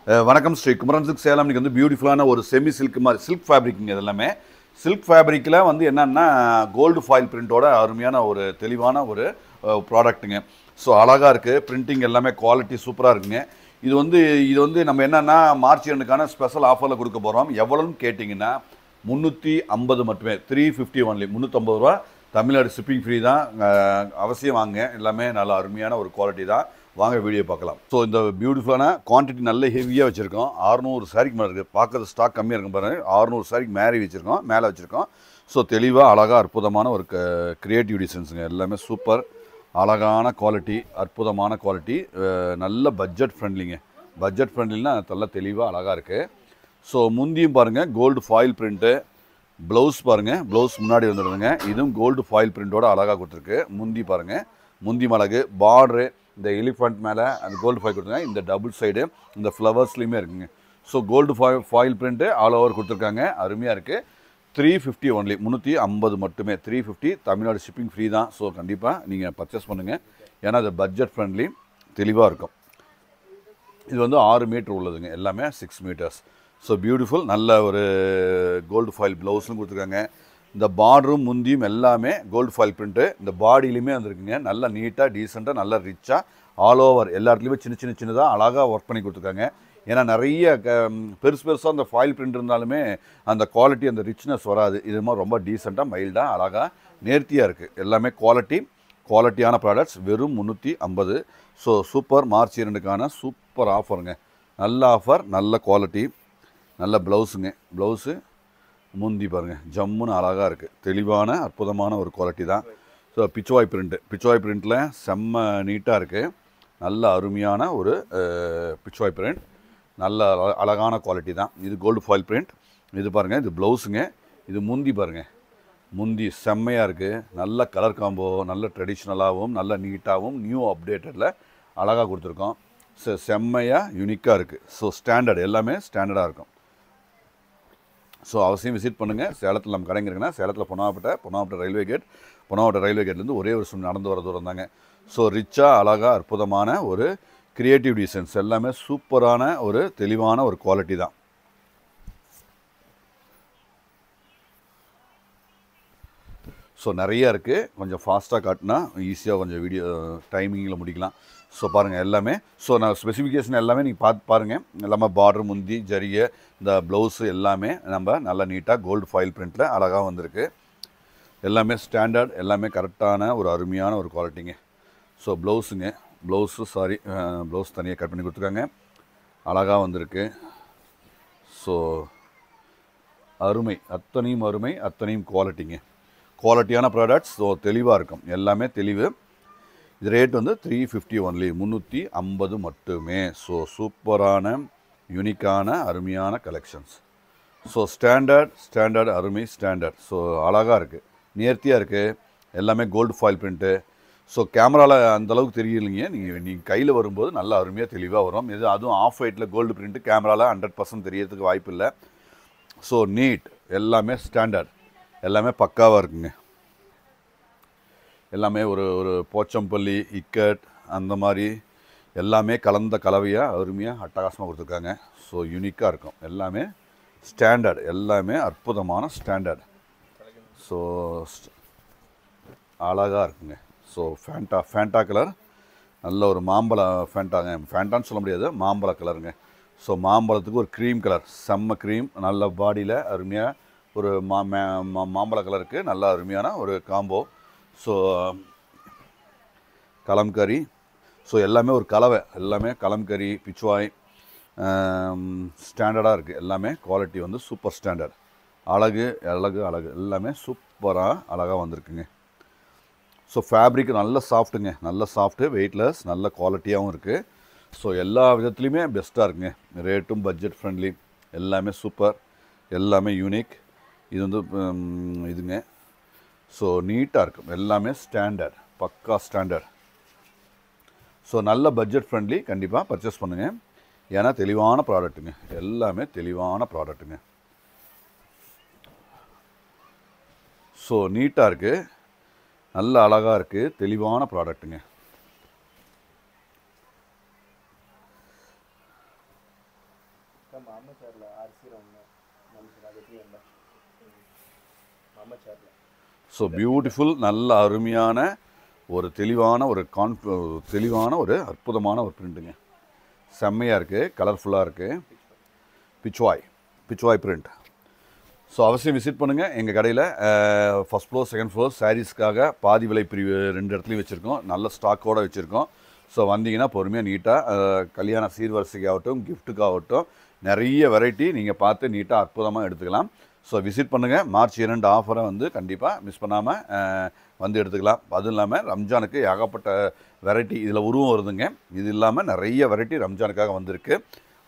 வணக்கம் ஸ்ரீ குமரன் சில்க் சேலம். இன்றைக்கி வந்து பியூட்டிஃபுல்லான ஒரு செமி சில்க் மாதிரி சில்க் ஃபேப்ரிக்குங்க. இது எல்லாமே சில்க் ஃபேப்ரிக்கில் வந்து என்னென்னா கோல்டு ஃபாயில் பிரிண்ட்டோட அருமையான ஒரு தெளிவான ஒரு ப்ராடக்ட்டுங்க. ஸோ அழகாக இருக்குது, பிரிண்டிங் எல்லாமே குவாலிட்டி சூப்பராக இருக்குங்க. இது வந்து நம்ம என்னென்னா மார்ச் எண்டுக்கான ஸ்பெஷல் ஆஃபரில் கொடுக்க போகிறோம். எவ்வளோன்னு கேட்டிங்கன்னா 350 மட்டுமே, 350 ஒன்லி, 350 ரூபா. தமிழ்நாடு ஷிப்பிங் ஃப்ரீ தான். அவசியம் வாங்க, எல்லாமே நல்ல அருமையான ஒரு குவாலிட்டி தான். வாங்க வீடியோ பார்க்கலாம். ஸோ இந்த பியூட்டிஃபுல்லான குவான்டிட்டி நல்ல ஹெவியாக வச்சுருக்கோம். 600 சாரிக்கு மேலே இருக்குது. பார்க்குறது ஸ்டாக் கம்மியாக இருக்கும் பாருங்கள். 600 சாரிக்கு மேலே வச்சுருக்கோம். ஸோ தெளிவாக அழகாக அற்புதமான ஒரு கிரியேட்டிவ் டிசைன்ஸுங்க. எல்லாமே சூப்பர் அழகான குவாலிட்டி, அற்புதமான குவாலிட்டி, நல்ல பட்ஜெட் ஃப்ரெண்ட்லிங்க. பட்ஜெட் ஃப்ரெண்ட்லினா நல்ல தெளிவாக அழகாக இருக்குது. ஸோ முந்தியும் பாருங்கள் கோல்டு ஃபாயில் பிரிண்ட்டு. ப்ளவுஸ் பாருங்கள், ப்ளவுஸ் முன்னாடி வந்துடுதுங்க. இதுவும் கோல்டு ஃபாயில் பிரிண்ட்டோட அழகாக கொடுத்துருக்கு. முந்தி பாருங்கள், முந்தி மலகு பார்ட்ரு இந்த எலிஃபண்ட் மேலே அந்த கோல்டு ஃபாயில் கொடுத்துருக்காங்க. இந்த டபுள் சைடு இந்த ஃப்ளவர்ஸ்லேயுமே இருக்குங்க. So gold foil print all over கொடுத்துருக்காங்க. அருமையாக இருக்குது. 350 ஒன்லி, 350 மட்டுமே. 350 தமிழ்நாடு ஷிப்பிங் ஃப்ரீ தான். ஸோ கண்டிப்பாக நீங்கள் பர்ச்சேஸ் பண்ணுங்கள். ஏன்னா அது பட்ஜெட் ஃப்ரெண்ட்லி, தெளிவாக இருக்கும். இது வந்து 6 மீட்டர் உள்ளதுங்க, எல்லாமே 6 மீட்டர்ஸ். ஸோ பியூட்டிஃபுல், நல்ல ஒரு கோல்டு ஃபாயில் ப்ளவுஸ்லும் கொடுத்துருக்காங்க. இந்த பார்டரும் முந்தியும் எல்லாமே கோல்டு ஃபாயில் பிரிண்ட்டு. இந்த பாடியிலையுமே வந்துருக்குங்க. நல்லா நீட்டாக டீசெண்டாக நல்லா ரிச்சாக ஆல் ஓவர் எல்லா இடத்துலையுமே சின்னதாக அழகாக ஒர்க் பண்ணி கொடுத்துருக்காங்க. ஏன்னா நிறைய பெருசாக அந்த ஃபாயில் பிரிண்ட் இருந்தாலுமே அந்த குவாலிட்டி, அந்த ரிச்னஸ் வராது. இது மாதிரி ரொம்ப டீசெண்டாக மைல்டாக அழகாக நேர்த்தியாக இருக்குது. எல்லாமே குவாலிட்டியான ப்ராடக்ட்ஸ். வெறும் 350. ஸோ சூப்பர் மார்ச் 2க்கான சூப்பர் ஆஃபருங்க. நல்ல ஆஃபர், நல்ல குவாலிட்டி, நல்ல ப்ளவுஸுங்க. ப்ளவுஸு முந்தி பாருங்கள், ஜம்முன்னு அழகாக இருக்குது. தெளிவான அற்புதமான ஒரு குவாலிட்டி தான். ஸோ பிச்சுவாய் பிரிண்ட்டில் செம்ம நீட்டாக இருக்குது. நல்ல அருமையான ஒரு பிச்சுவாய் பிரிண்ட், நல்ல அழகான குவாலிட்டி தான். இது கோல்டு ஃபாயில் பிரிண்ட். இது பாருங்கள், இது ப்ளவுஸுங்க. இது முந்தி பாருங்கள், முந்தி செம்மையாக இருக்குது. நல்ல கலர் காம்போ, நல்ல ட்ரெடிஷ்னலாகவும் நல்ல நீட்டாகவும் நியூ அப்டேட்டடில் அழகாக கொடுத்துருக்கோம். செம்மையாக யூனிக்காக இருக்குது. ஸோ ஸ்டாண்டர்ட், எல்லாமே ஸ்டாண்டர்டாக இருக்கும். ஸோ அவசியம் விசிட் பண்ணுங்கள். சேலத்தில் நம்ம கடைங்க இருக்குன்னா சேலத்தில் பொன்னாவப்பட்ட ரயில்வே கேட்லேருந்து ஒரே ஒரு நடந்து வர தூரம் தாங்க. ஸோ ரிச்சாக அழகாக அற்புதமான ஒரு கிரியேட்டிவ் டிசைன்ஸ், எல்லாமே சூப்பரான ஒரு தெளிவான ஒரு குவாலிட்டி தான். ஸோ நிறையா இருக்குது. கொஞ்சம் ஃபாஸ்ட்டாக காட்டினா ஈஸியாக கொஞ்சம் வீடியோ டைமிங்கில் முடிக்கலாம். ஸோ பாருங்கள் எல்லாமே. ஸோ நான் ஸ்பெசிஃபிகேஷன் எல்லாமே நீங்கள் பார்த்து பாருங்கள். எல்லாமே பார்டர், முந்தி, ஜரிகை, இந்த ப்ளவுஸு எல்லாமே நம்ம நல்லா நீட்டாக கோல்டு ஃபாயில் பிரிண்ட்டில் அழகாக வந்திருக்கு. எல்லாமே ஸ்டாண்டர்ட், எல்லாமே கரெக்டான ஒரு அருமையான ஒரு குவாலிட்டிங்க. ஸோ ப்ளவுஸுங்க, ப்ளவுஸ் தனியாக கட் பண்ணி கொடுத்துருக்காங்க. அழகாக வந்திருக்கு. ஸோ அத்தனையும் குவாலிட்டிங்க. குவாலிட்டியான ப்ராடக்ட்ஸ். ஸோ தெளிவாக இருக்கும், எல்லாமே தெளிவு. இது ரேட் வந்து 350 ஒன்லி, 350 மட்டுமே. ஸோ சூப்பரான யூனிக்கான அருமையான கலெக்ஷன்ஸ். ஸோ ஸ்டாண்டர்ட் அருமை ஸ்டாண்டர்ட். ஸோ அழகாக இருக்குது, நேர்த்தியாக இருக்குது. எல்லாமே கோல்டு ஃபாயில் பிரிண்ட்டு. ஸோ கேமராவில் அந்தளவுக்கு தெரியலைங்க. நீங்கள் கையில் வரும்போது நல்லா அருமையாக தெளிவாக வரும். அதுவும் ஆஃப் ஒயிட்டில் கோல்டு பிரிண்ட்டு கேமராவில் 100% தெரியறதுக்கு வாய்ப்பு இல்லை. ஸோ நீட், எல்லாமே ஸ்டாண்டர்ட், எல்லாமே பக்காவாக இருக்குங்க. எல்லாமே ஒரு போச்சம்பள்ளி, இக்கட் அந்த மாதிரி எல்லாமே கலந்த கலவையாக அருமையாக அட்டகாசமாக கொடுத்துருக்காங்க. ஸோ யூனிக்காக இருக்கும். எல்லாமே ஸ்டாண்டர்ட், எல்லாமே அற்புதமான ஸ்டாண்டர்ட். ஸோ அழகாக இருக்குங்க. ஸோ ஃபேண்டா கலர், நல்ல ஒரு மாம்பழ ஃபேண்டான்னு சொல்ல முடியாது, மாம்பழ கலருங்க. ஸோ மாம்பழத்துக்கு ஒரு க்ரீம் கலர், செம்ம க்ரீம், நல்ல பாடியில் அருமையாக ஒரு மாம்பழ கலருக்கு நல்ல அருமையான ஒரு காம்போ. ஸோ கலம்கரி. ஸோ எல்லாமே ஒரு கலவை, எல்லாமே கலம்கரி, பிச்சுவாய், ஸ்டாண்டர்டாக இருக்குது. எல்லாமே குவாலிட்டி வந்து சூப்பர் ஸ்டாண்டர்ட். அழகு எல்லாமே சூப்பராக அழகாக வந்திருக்குங்க. ஸோ ஃபேப்ரிக் நல்ல சாஃப்ட்டுங்க, நல்ல சாஃப்ட்டு, வெயிட்லெஸ், நல்ல குவாலிட்டியாகவும் இருக்குது. ஸோ எல்லா விதத்துலையுமே பெஸ்ட்டாக இருக்குங்க. ரேட்டும் பட்ஜெட் ஃப்ரெண்ட்லி, எல்லாமே சூப்பர், எல்லாமே யூனிக். இது வந்து இதுங்க. ஸோ நீட்டாக இருக்கும், எல்லாமே ஸ்டாண்டர்ட், பக்கா ஸ்டாண்டர்ட். ஸோ நல்ல பட்ஜெட் ஃப்ரெண்ட்லி, கண்டிப்பாக பர்ச்சேஸ் பண்ணுங்கள். ஏன்னா தெளிவான ப்ராடக்ட்டுங்க, எல்லாமே தெளிவான ப்ராடக்ட்டுங்க. ஸோ நீட்டாக இருக்குது, நல்ல அழகாக இருக்குது, தெளிவான ப்ராடக்ட்டுங்க. ஸோ பியூட்டிஃபுல், நல்ல அருமையான ஒரு தெளிவான ஒரு அற்புதமான ஒரு பிரிண்ட்டுங்க. செம்மையாக இருக்குது, கலர்ஃபுல்லாக இருக்குது. பிச்வாய் பிரிண்ட். ஸோ அவசியம் விசிட் பண்ணுங்கள் எங்கள் கடையில். ஃபஸ்ட் ஃப்ளோர், செகண்ட் ஃப்ளோர் சாரீஸ்க்காக பாதி விலை பிரிவு 2 இடத்துலையும் வச்சுருக்கோம். நல்ல ஸ்டாக்கோடு வச்சுருக்கோம். ஸோ வந்தீங்கன்னா பொறுமையாக நீட்டாக கல்யாண சீர்வரிசைக்காகட்டும், கிஃப்ட்டுக்காகட்டும் நிறைய வெரைட்டி நீங்கள் பார்த்து நீட்டாக அற்புதமாக எடுத்துக்கலாம். ஸோ விசிட் பண்ணுங்கள். மார்ச் 2 ஆஃபரை வந்து கண்டிப்பாக மிஸ் பண்ணாமல் வந்து எடுத்துக்கலாம். அதுவும் இல்லாமல் ரம்ஜானுக்கு ஏகப்பட்ட வெரைட்டி இதில் உருவம் வருதுங்க. இது இல்லாமல் நிறைய வெரைட்டி ரம்ஜானுக்காக வந்திருக்கு.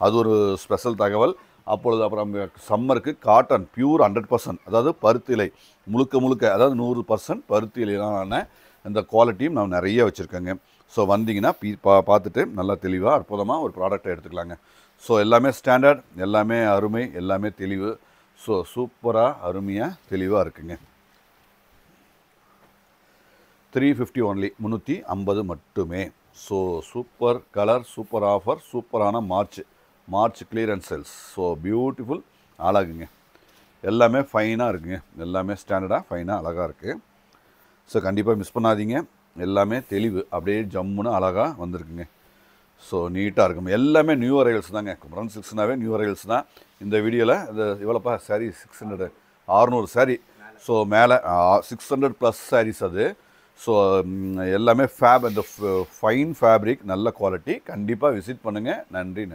அது ஒரு ஸ்பெஷல் தகவல். அப்பொழுது அப்புறம் சம்மருக்கு காட்டன் பியூர் 100%, அதாவது பருத்திலை முழுக்க அதாவது 100% பருத்தியிலான இந்த குவாலிட்டியும் நான் நிறைய வச்சுருக்கேங்க. ஸோ வந்தீங்கன்னா பார்த்துட்டு நல்லா தெளிவாக அற்புதமாக ஒரு ப்ராடக்டை எடுத்துக்கலாங்க. ஸோ எல்லாமே ஸ்டாண்டர்ட், எல்லாமே அருமை, எல்லாமே தெளிவு. ஸோ சூப்பராக அருமையாக தெளிவாக இருக்குங்க. 350 ஒன்லி, 350 மட்டுமே. So super colour, super offer, சூப்பரான March clearance sales. So beautiful, அழகுங்க. எல்லாமே ஃபைனாக இருக்குங்க. எல்லாமே ஸ்டாண்டர்டாக ஃபைனாக அழகாக இருக்குது. ஸோ கண்டிப்பாக மிஸ் பண்ணாதீங்க. எல்லாமே தெளிவு, அப்படியே ஜம்முன்னு அழகாக வந்திருக்குங்க. ஸோ நீட்டாக இருக்கும். எல்லாமே நியூ அரைவல்ஸ் தாங்க. குமரன் சில்க்ஸ்னாவே நியூ அரைவல்ஸ் தான். இந்த வீடியோவில் இது இவ்வளோப்பா சாரீ 600 சாரீ. ஸோ மேலே 600 ப்ளஸ் சாரீஸ் அது. ஸோ எல்லாமே அந்த ஃபைன் ஃபேப்ரிக், நல்ல குவாலிட்டி. கண்டிப்பாக விசிட் பண்ணுங்கள். நன்றி.